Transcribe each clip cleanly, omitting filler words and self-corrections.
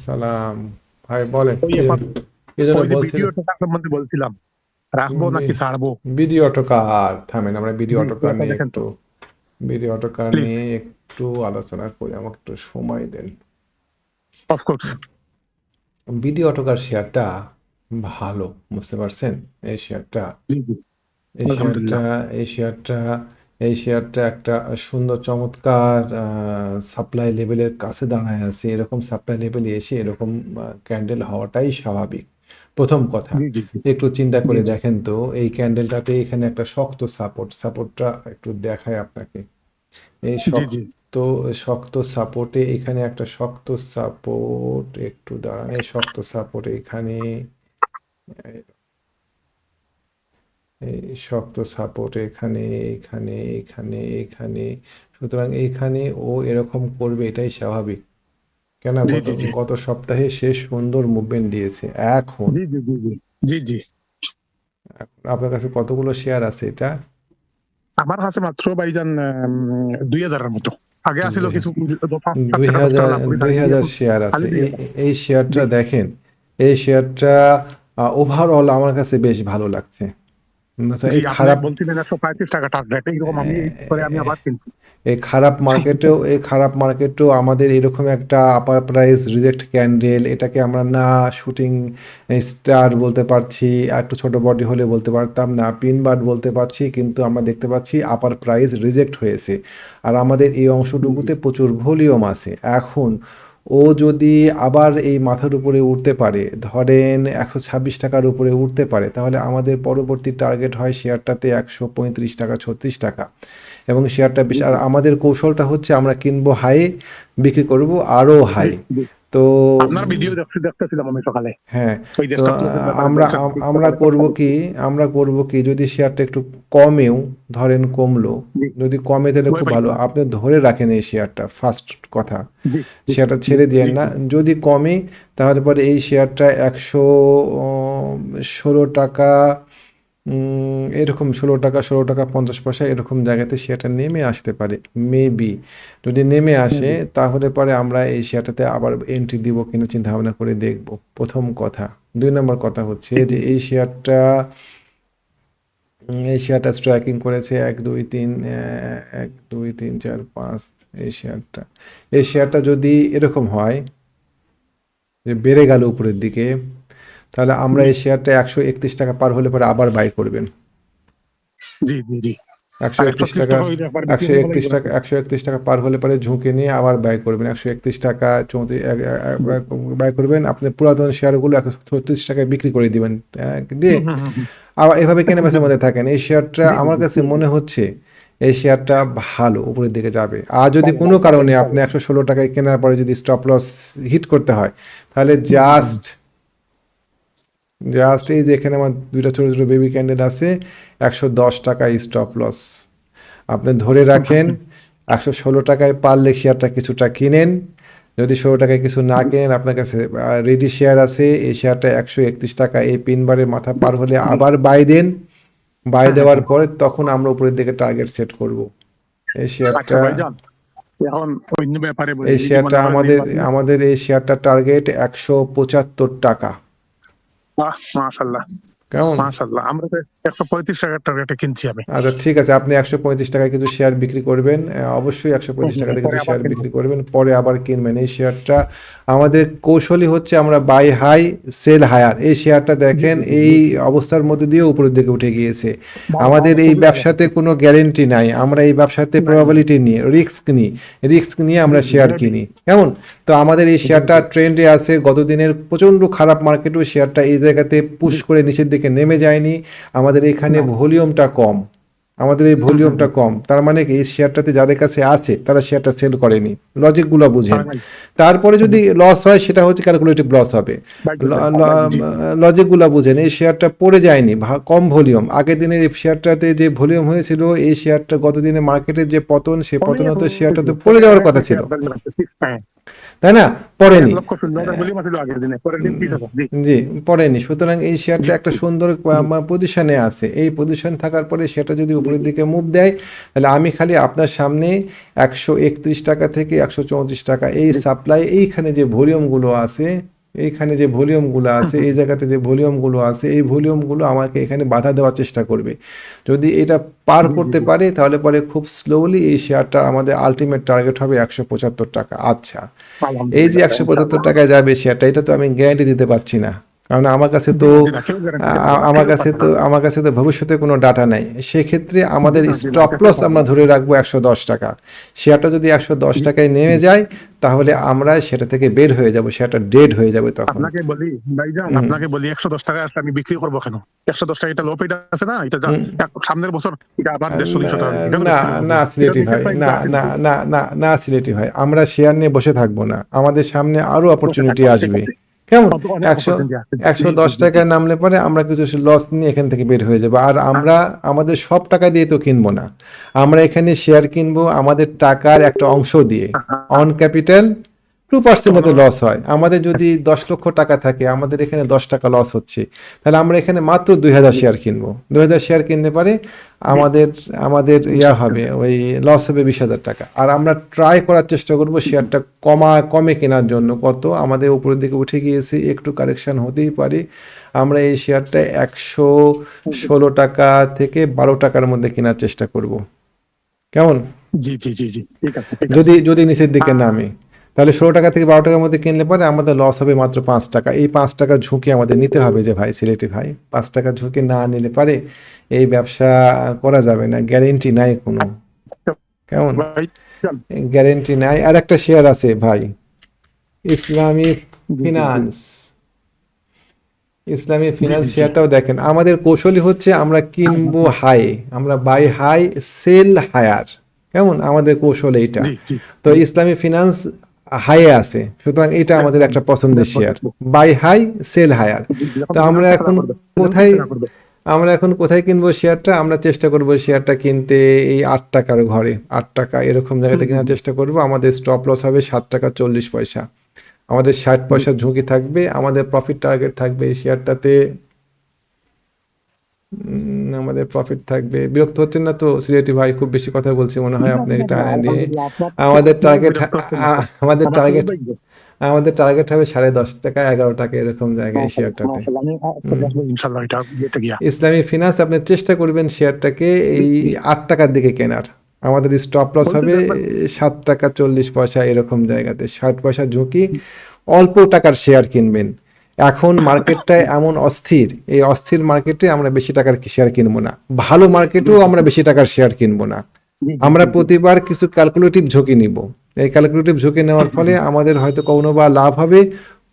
আসসালাম। ভাই বলেন ওই কি এখন কি যেন ওই যে ভিডিও বলছিলেন? সম্বন্ধে বলছিলাম, রাখবো নাকি বি- ছাড়বো? বিডি অটোকার থামেন, আমরা বিডি জি, অটোকার এটা নিয়ে দেখেন তো বিডি অটোকার প্লিজ। নিয়ে একটু আলোচনা করি, আমাকে একটু সময় দেন। অফকোর্স। বিডি অটোকার শেয়ারটা ভালো, বুঝতে পারছেন? এই শেয়ারটা জি জি, এই শেয়ারটা আলহামদুলিল্লাহ। এই শেয়ারটা এই শেয়ারটা একটা সুন্দর চমৎকার সাপ্লাই লেভেলের কাছে দাঁড়ায় আছে। এরকম সাপ্লাই লেভেলে এসে এরকম ক্যান্ডেল হওয়াটাই স্বাভাবিক। প্রথম কথা, জি জি জি একটু চিন্তা জি করে জি দেখেন তো, এই ক্যান্ডেলটাতে এখানে একটা সাপোর্টটা একটু দেখায় আপনাকে। এই জি জি শক্ত শক্ত সাপোর্টে এখানে একটা শক্ত সাপোর্ট, একটু দাঁড়ান, এই শক্ত সাপোর্ট এখানে, এই শক্ত সাপোর্ট এখানে, এখানে, এখানে, এখানে। সুতরাং এইখানে ও এরকম করবে, এটাই স্বাভাবিক। কেন, জি গত জি জি গত সপ্তাহে সে সুন্দর মুভমেন্ট দিয়েছে। এখন জি জি জি জি জি জি। এখন আপনার কাছে কতগুলো শেয়ার আছে এটা? আমার কাছে মাত্র ভাইজান 2000-এর মতো। আগে আসিল দুই কিছু, 5 দুই টাকা 10 টাকা হাজার লাভ করি দুই তাই দিয়ে হাজার এখন শেয়ার খালি আছে। 2000। এই শেয়ারটা জি দেখেন, এই শেয়ারটা ওভারঅল আমার কাছে বেশ ভালো লাগছে। জি, এই আপনি খারাপ বলছিলেন 135 টাকা টার্গেট, এইরকম আমি করে আমি আবার কিনছি। এই খারাপ মার্কেটেও আমাদের এরকম একটা আপার প্রাইস রিজেক্ট ক্যান্ডেল, এটাকে আমরা না শুটিং স্টার বলতে পারছি, আর একটু ছোট বডি হলে বলতে পারতাম, না পিন বার বলতে পারছি, কিন্তু আমরা দেখতে পাচ্ছি আপার প্রাইস রিজেক্ট হয়েছে। আর আমাদের এই জি জি অংশটুকুতে প্রচুর ভলিউম আছে। এখন ও যদি আবার এই মাথার উপরে উঠতে পারে, ধরেন 126 টাকার উপরে উঠতে পারে, তাহলে আমাদের পরবর্তী টার্গেট হয় শেয়ারটাতে 135 টাকা, 36 টাকা। এবং শেয়ারটা বেশি, জি আর জি আমাদের কৌশলটা হচ্ছে আমরা কিনবো হাই, বিক্রি করব আরও জি হাই। জি। তো আপনার ভিডিও দেখতেছিলাম আমি সকালে, হ্যাঁ, ওই যে তো স্টপ লসের ব্যাপারে আমরা বলছেন আমরা সকালে করব 10 টাকা। কি, যদি শেয়ারটা একটু কমেও, ধরেন কমলো, জি, যদি কমে তাহলে ভয় খুব পাই ভালো, না। আপনি ধরে রাখেন এই শেয়ারটা, ফার্স্ট কথা। জি জি শেয়ারটা জি ছেড়ে দিয়েন জি না। জি যদি কমে, তাহলে পরে এই শেয়ারটা 116 টাকা, এরকম 16 টাকা 50 পয়সা এরকম জায়গাতে শেয়ারটা নেমে আসতে পারে, মেবি। যদি নেমে আসে, জি তাহলে পরে আমরা এই শেয়ারটাতে আবার এন্ট্রি দিব কিনা চিন্তা ভাবনা করে দেখব, প্রথম কথা। 2 নম্বর কথা হচ্ছে জি যে এই শেয়ারটা স্ট্রাইকিং করেছে 1 2 3 1 2 3 4 5। এই শেয়ারটা যদি এরকম হয় যে বেড়ে গেল উপরের দিকে, তাহলে আমরা জি এই শেয়ারটা 131 টাকা পার হলে পরে আবার বাই করবেন। জি জি জি। একশো আর একত্রিশ 130 টাকা টাকা হইলে একবার বিক্রি একশো হয়ে গেলে একত্রিশ এগুলো টাকা 131 টাকা পার হলে পরে ঝুঁকে নিয়ে আবার ব্যয় করবেন। 131 টাকা 34 জি। ব্যয় করবেন, আপনি পুরাতন শেয়ারগুলো 136 টাকায় বিক্রি করে দিবেন। দিয়ে হুম হুম হুম হুম। আবার এভাবে কেনা জি বেচার জি মধ্যে থাকেন। এই শেয়ারটা জি জি আমার জি কাছে জি জি। মনে হচ্ছে এই শেয়ারটা ভালো উপরের দিকে যাবে। আর যদি যাবে কোনো যাবে যাবে কারণে আপনি ইনশাআল্লাহ। 116 টাকায় কেনার পরে যদি স্টপ লস হিট করতে হয়, তাহলে হুম হুম হুম। জাস্ট এই যে এখানে আমার দুইটা ছোট ছোট বেবি ক্যান্ডেল আছে, 110 টাকা স্টপ লস আপনি ধরে রাখেন। 116 টাকায় পারলে শেয়ারটা কিছুটা কিনেন। যদি 16 টাকায় কিছু না কিনেন, আপনার কাছে রেডি শেয়ার আছে, এই শেয়ারটা 131 টাকা এই পিনবারের মাথা পার হলে জি। আবার বাই দেন। বাই হ্যাঁ হ্যাঁ দেওয়ার হ্যাঁ। পরে তখন আমরা উপরের দিকে টার্গেট সেট করব। এই আচ্ছা শেয়ারটা ভাইজান, এখন অন্য ব্যাপারে বলি, এই এই যে শেয়ারটা মনে করেন আমাদের নির্বাচন। আমাদের এই শেয়ারটা টার্গেট 175 টাকা। বাহ, মাশাল্লাহ কেমন? মাশাল্লাহ। আমরা তো 135 টাকার টার্গেটে কিনছি আমি। আচ্ছা ঠিক আছে, আপনি 135 টাকায় কিছু শেয়ার বিক্রি করবেন, অবশ্যই একশো হুম পঁয়ত্রিশ হুম, টাকাতে পরে কিছু আবার শেয়ার কিনবো। বিক্রি করবেন, পরে আবার কিনবেন। এই শেয়ারটা আমাদের কৌশলই হচ্ছে আমরা বাই হাই সেল হায়ার। এই শেয়ারটা জি দেখেন জি জি এই জি। অবস্থার মধ্যে দিয়ে উপরের দিকে উঠে গিয়েছে। ভালো আমাদের ভালো, এই খুবই ভালো। ব্যবসাতে কোনো গ্যারেন্টি নাই, আমরা এই ব্যবসাতে নাই নাই। প্রবাবিলিটি নিয়ে রিস্ক নিয়ে জি আমরা জি, শেয়ার হেভি। কিনি। কেমন? তো আমাদের এই জি শেয়ারটা জি ট্রেন্ডে আছে, গতদিনের প্রচণ্ড খারাপ মার্কেটেও শেয়ারটা এই জায়গাতে পুশ জি। করে নিচের দিকে নেমে যায়নি। আমাদের এখানে না। ভলিউমটা কম, আমাদের এই হুম হুম ভলিউমটা হুম। কম, তার মানে কি এই শেয়ারটাতে যাদের কাছে আছে তারা শেয়ারটা সেল করেনি। লজিকগুলো বুঝেন। হয় নাই। তারপরে হুম যদি হুম। লস হয়, সেটা হচ্ছে ক্যালকুলেটিভ লস হবে। ভাগ্যের ভাগ্য, জি। লজিকগুলো বুঝেন। এই শেয়ারটা পড়ে যায়নি, কম ভলিউম। আগের দিনের এই শেয়ারটাতে যে ভলিউম হয়েছিল, এই শেয়ারটা গত দিনে মার্কেটের যে পতন, সে অনেক পতনতে হয়েছিল, শেয়ারটাতে পড়ে পরে যাওয়ার আরেকটা কথা ছিল। শেয়ার দাঁড়িয়ে আছে 6 টাকা। তাই না? পড়েনি। 1,16,000 বলি মাত্র আগের দিনে, পরের দিন 30,000। জি জি, পড়েনি। সুতরাং এই শেয়ারটা জি একটা জি সুন্দর জি। পজিশনে আছে। এই পজিশন থাকার পরে সেটা যদি উপরের দিকে মুভ দেয়, তাহলে আমি খালি আপনার সামনে ৳131 থেকে ৳134 এই জি। সাপ্লাই, এইখানে যে ভলিউমগুলো আছে, এইখানে যে ভলিউমগুলো আছে, এই জায়গাতে যে ভলিউমগুলো আছে, এই ভলিউমগুলো আমাকে এখানে বাধা দেওয়ার চেষ্টা করবে। যদি এটা পার জি জি করতে জি। পারে তাহলে পরে খুব স্লোলি এই শেয়ারটা আমাদের আল্টিমেট টার্গেট হবে ৳175। আচ্ছা, এই যে আলহামদুলিল্লাহ ভাই, ইনশাআল্লাহ। ৳175 যাবে শেয়ারটা, এটা তো আমি গ্যারান্টি দিতে পারছি না। কারণ আমার কাছে জি তো না, জি না, কেউ গ্যারান্টি দিতে পারবে না, আমার কেউ কাছে পারবে তো না। আমার কাছে তো ভবিষ্যতে কোনো ডাটা নাই। সেক্ষেত্রে জি আমাদের না, জি না, স্টপ এটা কেউ লস পারবে আমরা না। ধরে রাখবো ৳110। শেয়ারটা যদি জি ৳110 নেমে জি। যায়, তাহলে আমরা সেটা থেকে বের হয়ে যাব। শেয়ারটা ডেড হয়ে যাবে তখন। আপনাকে বলি ভাইজান, হুম, আপনাকে বলি, 110 টাকা আসলে আমি বিক্রি করবো কেন? 110 টাকা, এটা লো পেটা আছে না, এটা যা হুম। সামনের বছর এটা আবার 150-200 টাকা, এটাও না, বিক্রি করবো না কেন? এটা সিলেটি নিচের ভাই, প্রাইস না, যা আছে না, দিবো, না, না, না সিলেটি ভাই। আমরা শেয়ার নিয়ে বসে থাকবো না। আমাদের সামনে আরো বসে অপরচুনিটি থাকবো, ঠিক আসবে। আছে। কেমন? অনেক ১০০ অপরচুনিটি আছে। জি জি জি জি। ৳১১০ নামলে পরে আমরা কিছু লস নিয়ে এখান থেকে বের হয়ে যাবো। আর আ- আমরা আমাদের সব টাকা দিয়ে তো কিনবো না। আমরা এখানে শেয়ার কিনবো আমাদের টাকার একটা অংশ দিয়ে। অন ক্যাপিটাল 2% তখন যাতে লস হয়। আমাদের যদি ৳১০,০০,০০০ থাকে, আমাদের এখানে ৳১০ লস হচ্ছে। তাহলে আমরা এখানে মাত্র ২,০০০ শেয়ার কিনবো। ২,০০০ শেয়ার কিনলে পারে জি আমাদের আমাদের ইয়া হবে, ইনশাআল্লাহ। ওই লস হবে ৳২০,০০০। আর আমরা ট্রাই করার চেষ্টা করব শেয়ারটা কমে কেনার জন্য। কত? আমাদের উপরের দিকে উঠে গিয়েছে, একটু কারেকশন হতেই পারে। আমরা এই শেয়ারটা ৳১১৬ থেকে ৳১২ মধ্যে কেনার চেষ্টা করব। কেমন? জি জি জি জি, ঠিক আছে ঠিক আছে। যদি নিচের দিকে আহ, নামে, তাহলে ৳১৬ থেকে ৳১২ মধ্যে কিনলে পরে আমাদের লস হবে মাত্র ৳৫। এই ৳৫ ঝুঁকি আমাদের নিতে হবে যে ভাই, সিলেটি ভাই। ৳৫ ঝুঁকি না নিলে পারে এই ব্যবসা করা যাবে না। গ্যারেন্টি নাই কোনো। কেমন? ভাইজান, গ্যারেন্টি নাই। আর একটা শেয়ার আছে ভাই, ইসলামী জি জি জি ফিনান্স। ইসলামী জি ফিনান্স জি জি শেয়ারটাও দেখেন। আমাদের কৌশলই হচ্ছে আমরা কিনবো হাই, আমরা বাই হাই, সেল হায়ার। কেমন? আমাদের কৌশল এইটা। জি জি তো ইসলামী ফিনান্স হাইয়ে আছে, সুতরাং এটা আমাদের একদম। একটা পছন্দের দেখবো শেয়ার। দেখবো। Buy high, sell higher. জি, জি, তো এখন ফিনান্সে খেলা করবে, ফিনান্সে কোথায় খেলা করবে। আমরা এখন কোথায় কিনবো শেয়ারটা? আমরা চেষ্টা করব শেয়ারটা কিনতে এই ৳৮ ঘরে। ৳৮ এরকম জায়গাতে হুম, হুম, কেনার হুম। চেষ্টা করব। আমাদের স্টপ লস হবে ৳৭.৪০। আমাদের ৬০ জি পয়সা ঝুঁকি থাকবে। আমাদের প্রফিট টার্গেট থাকবে এই শেয়ারটাতে, আমাদের প্রফিট থাকবে। বিরক্ত হচ্ছেন না তো সিলেটি ভাই? খুব বেশি কথা বলছি মনে হয় না আপনাকে না না, টানে দিয়ে। আলহামদুলিল্লাহ, আপনার আমাদের আপনার টার্গেট বিরক্ত হচ্ছে না তো। আমাদের আমার টার্গেট সৌভাগ্য। আমাদের টার্গেট হবে ৳১০.৫, ৳১১ এরকম জায়গায় এই মাশাআল্লাহ শেয়ারটাতে। মাশাআল্লাহ, আমি হুম। আসবো ইনশাআল্লাহ এটা ইয়েতে গিয়া। ইসলামী ফিনান্স আপনি চেষ্টা করবেন শেয়ারটাকে এই ৳৮ দিকে কেনার। আমাদের স্টপ লস ওই তো হবে দেখবেন। ৳৭.৪০ এরকম জায়গাতে। ৬০ পয়সা ঝুঁকি, অল্প টাকার শেয়ার কিনবেন। এখন মার্কেটটা এমন অস্থির, এই অস্থির মার্কেটে আমরা বেশি টাকার শেয়ার কিনবো না। ভালো জি মার্কেটেও জি আমরা বেশি টাকার শেয়ার কিনবো না। জি জি আমরা জি জি। প্রতিবার কিছু ক্যালকুলেটিভ ঝুঁকি নিব। এই ক্যালকুলেটিভ ঝুঁকি নেওয়ার ফলে আমাদের হয়তো কোনোবার লাভ হবে,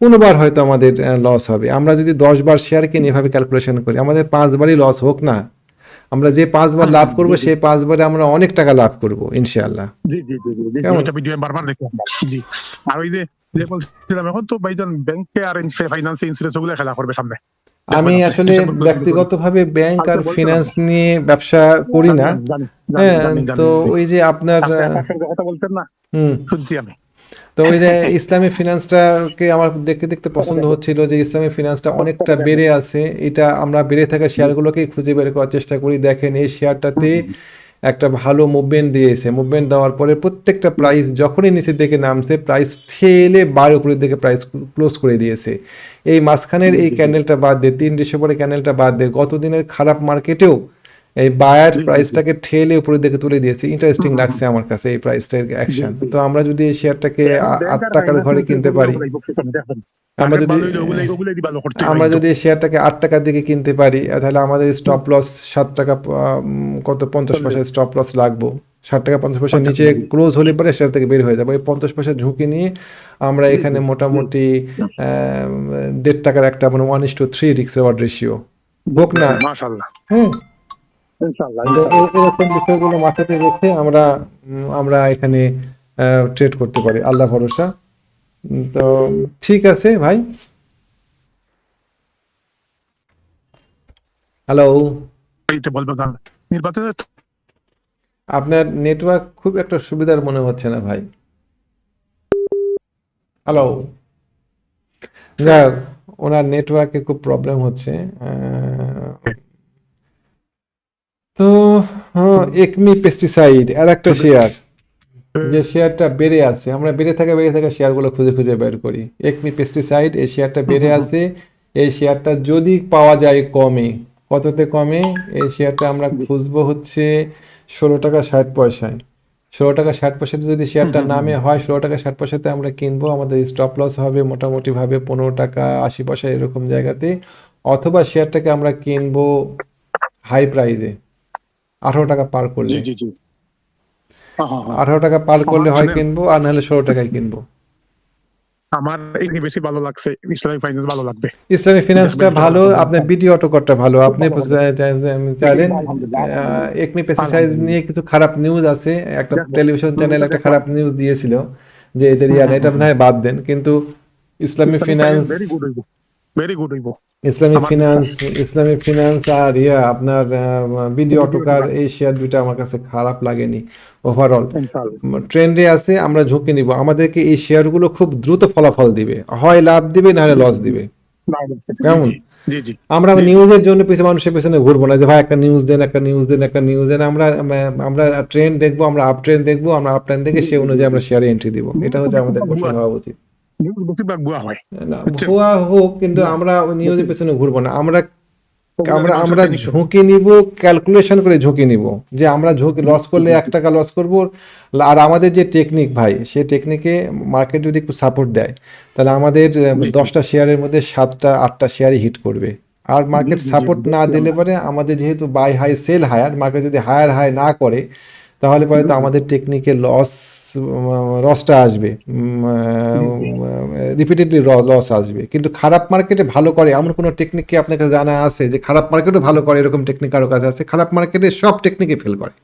কোনোবার হয়তো আমাদের লস হবে। আমরা যদি ১০ বার শেয়ার কিনি এভাবে ক্যালকুলেশন করি, আমাদের ৫ বারই লস হোক না। আমরা যে ৫ বার লাভ করব জি জি সেই ৫ বারে আমরা অনেক টাকা লাভ করব ইনশাআল্লাহ। জি জি জি জি জি জি, কেমন? ওইটা ভিডিও বারবার দেখি আমরা। জি। আর ওই যে যে বলছিলাম, এখন তো ভাইজান ব্যাংকে আর ফাইন্যান্সে ইন্স্যুরেন্স ওগুলো খেলা করবে সামনে, আমি দেখবেন আপনি আসলে ডিসেম্বর পর্যন্ত করবে। ব্যক্তিগতভাবে ব্যাংক আর কালকে বলছিলাম ফিন্যান্স তো। নিয়ে ব্যবসা করি জানি না। জানি জানি জানি হ্যাঁ, জানি তো জানি জানি। ওই যে আপনার আপনি একার সঙ্গে কথা বলতেন না, হুম, শুনছি আমি। তো ওই যে ইসলামী ফিনান্সটাকে আমার দেখতে দেখতে পছন্দ হচ্ছিল যে ইসলামী ফিনান্সটা অনেকটা বেড়ে আছে। এটা আমরা বেড়ে থাকা শেয়ারগুলোকেই খুঁজে বের করার চেষ্টা করি। দেখেন এই শেয়ারটাতে একটা ভালো মুভমেন্ট দিয়েছে। মুভমেন্ট দেওয়ার পরে প্রত্যেকটা প্রাইস যখনই নিচের দিকে নামছে, প্রাইস ঠেলে বার উপরের দিকে প্রাইস ক্লোজ করে দিয়েছে। এই মাঝখানের এই ক্যান্ডেলটা বাদ দিয়ে, ৩ ডিসেম্বরের ক্যান্ডেলটা বাদ দিয়ে গত দিনের খারাপ মার্কেটেও এই বায়ার জি জি জি প্রাইসটাকে ঠেলে উপরের দিকে তুলে দিয়েছে। ইন্টারেস্টিং লাগছে আমার কাছে এই প্রাইসটার জি অ্যাকশন। জি। তো আমরা যদি এই শেয়ারটাকে এখন ব্যাংক আর ৳৮ ঘরে ফাইন্যান্সিয়াল কিনতে ওগুলো পারি, ওগুলাই বকতেছেন, দেখবেন আমরা মার্কেট যদি ভালো হইলে ওগুলাই ওগুলাই ভালো করতে হবে আমরা একদম। যদি এই শেয়ারটাকে ৳৮ দিকে কিনতে পারি, তাহলে আমাদের স্টপ লস ৳৭ কত ৫০ চলবে পয়সা স্টপ লস লাগবো। ৳৬০ 50 নিচে জি ক্লোজ হলে পরে শেয়ার থেকে বের হয়ে যাবো। এই ৫০ পয়সা ঝুঁকি নিয়ে আমরা জি এখানে জি জি। মোটামুটি ৳১.৫ একটা মানে 1:3 রিস্ক রেওয়ার্ড রেশিও জি হোক জি না। জি, মাশাআল্লাহ। হুম। ইনশাআল্লাহ তো ইনশাআল্লাহ। এরকম বিষয়গুলো মাথাতে রেখে আমরা এখানে ট্রেড করতে পারি, আল্লাহ ভরসা। তো ঠিক আছে ভাই। হ্যালো, এইটা বলবো জান, নির্বাচনে আপনার নেটওয়ার্ক খুব একটা সুবিধার মনে হচ্ছে না ভাই। হ্যালো, যাই হোক, ওনার নেটওয়ার্কে খুব প্রবলেম হচ্ছে। তো একমি পেস্টিসাইড আর একটা শেয়ার, যে শেয়ারটা বেড়ে আছে, আমরা বেড়ে থাকা শেয়ারগুলো খুঁজে খুঁজে বের করি। একমি পেস্টিসাইড, এই শেয়ারটা বেড়ে আছে। এই শেয়ারটা যদি পাওয়া যায় কমে, কততে কমে, এই শেয়ারটা আমরা খুঁজবো হচ্ছে 16 টাকা 60 পয়সায়। 16 টাকা 60 পয়সাতে যদি শেয়ারটা নামে হয়, 16 টাকা 60 পয়সাতে আমরা কিনবো। আমাদের স্টপ লস হবে মোটামুটি ভাবে 15 টাকা 80 পয়সা এরকম জায়গাতে। অথবা শেয়ারটাকে আমরা কিনবো হাই প্রাইজে, 18 টাকা পার জি করলে। জি জি। হ্যাঁ হ্যাঁ হ্যাঁ। 18 টাকা পার আমার করলে হয় শুনেন, কিনবো, আর নাহলে 16 টাকায় কিনবো। আমার এই বেশি ভালো লাগছে, ইসলামিক ফাইন্যান্স ভালো লাগবে। ইসলামী ফিনান্সটা দেখবেন এটা ভালো ভালো, হবে আপনার বিডি অটোকটটা ভালো। খুব আপনি ভালো হবে। চাইলেন, আলহামদুলিল্লাহ একনি পেস্টিসাইড নিয়ে আলহামদুলিল্লাহ। কিছু খারাপ নিউজ আছে, একটা দেখবো, টেলিভিশন চ্যানেল ওটা একটা দেখলাম। খারাপ নিউজ দিয়েছিল যে এদের ইয়ান, এটা মনে হয় বাদ দেন। কিন্তু ইসলামী Islamic finance finance, very good হইব, ভেরি গুড হইব ইসলামী আমার ফিনান্স, বিশ্বাস। ইসলামী ফিনান্স আর আপনার বিডি ভিডিও অটোকার, টোকা এই শেয়ার দুইটা আমার কাছে খারাপ লাগেনি ওভারঅল। ইনশাআল্লাহ। ট্রেন্ডে আছে, আমরা ঝুঁকি নিব। আমাদেরকে এই শেয়ারগুলো খুব দ্রুত ফলাফল দিবে, হয় লাভ দিবে না হলে জি লস জি জি। দিবে। না, না, জি কেমন? জি জি জি আমরা জি জি। নিউজের জন্য মানুষের পেছনে ঘুরবো না, যে ভাই একটা নিউজ দেন, একটা নিউজ দেন, একটা নিউজ দেন। আমরা ট্রেন্ড দেখবো, আমরা আপ ট্রেন্ড দেখবো, আমরা আপ ট্রেন্ড দেখে জি সেই জি জি অনুযায়ী জি। আমরা শেয়ারে এন্ট্রি দিব। এটা নিউজ হচ্ছে আমাদের বেশিরভাগ কৌশল ভুয়া, হওয়া উচিত। নিউজ বেশিরভাগ ভুয়া হয়, না, বুঝছেন? ভুয়া হোক, কিন্তু ভুয়া আমরা নিউজের বেশিরভাগ। পেছনে ঘুরবো না। আমরা ওগুলা আমরা মানুষের আমরা প্যানিক করে। ঝুঁকি নিব, ক্যালকুলেশন করে ঝুঁকি নিব, যে আমরা ঝুঁকি জি লস জি করলে জি 1 টাকা লস করব। আর আমাদের যে টেকনিক ভাই, সেই টেকনিকে মার্কেট যদি একটু সাপোর্ট দেয়, তাহলে আমাদের জি 10টা শেয়ারের মধ্যে 7টা 8টা শেয়ারই হিট করবে। আর জি মার্কেট জি জি সাপোর্ট জি না দেখলাম। দিলে পরে, আমাদের যেহেতু buy high sell higher, market যদি হায়ার হাই না করে, তাহলে পরে জি তো জি আমাদের টেকনিকে লসটা আসবে, জি জি। রিপিটেডলি লস আসবে। কিন্তু খারাপ মার্কেটে ভালো করে এমন কোনো টেকনিক কি আপনার কাছে জানা আছে, যে খারাপ মার্কেটও ভালো করে এরকম টেকনিক কারো কাছে আছে? খারাপ মার্কেটে সব টেকনিকে ফেল করে।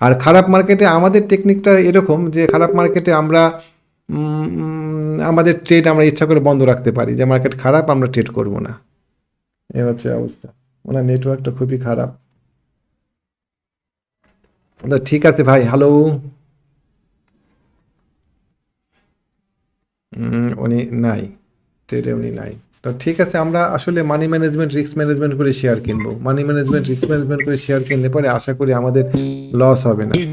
আর খারাপ মার্কেটে আমাদের টেকনিকটা এরকম, যে খারাপ মার্কেটে আমরা আমাদের ট্রেড আমরা ইচ্ছা করে বন্ধ রাখতে পারি, যে মার্কেট খারাপ, আমরা ট্রেড করব না। এ হচ্ছে অবস্থা। ওনার নেটওয়ার্কটা খুবই খারাপ। তো ঠিক আছে ভাই, হ্যালো। উনি নাই, ট্রেডে উনি নাই। তো ঠিক আছে, আমরা আসলে মানি ম্যানেজমেন্ট, রিস্ক ম্যানেজমেন্ট করে শেয়ার কিনবো। মানি ম্যানেজমেন্ট, রিস্ক ম্যানেজমেন্ট করে শেয়ার কিনলে পরে আশা করি আমাদের লস হবে না। জি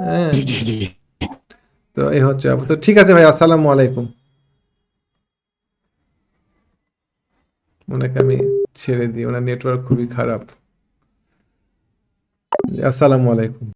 হ্যাঁ, জি জি জি। তো এই হচ্ছে অবস্থা। ঠিক আছে ভাই, আসসালামু আলাইকুম। ওনাকে আমি ছেড়ে দিই, ওনার নেটওয়ার্ক খুবই খারাপ। আসসালামু আলাইকুম।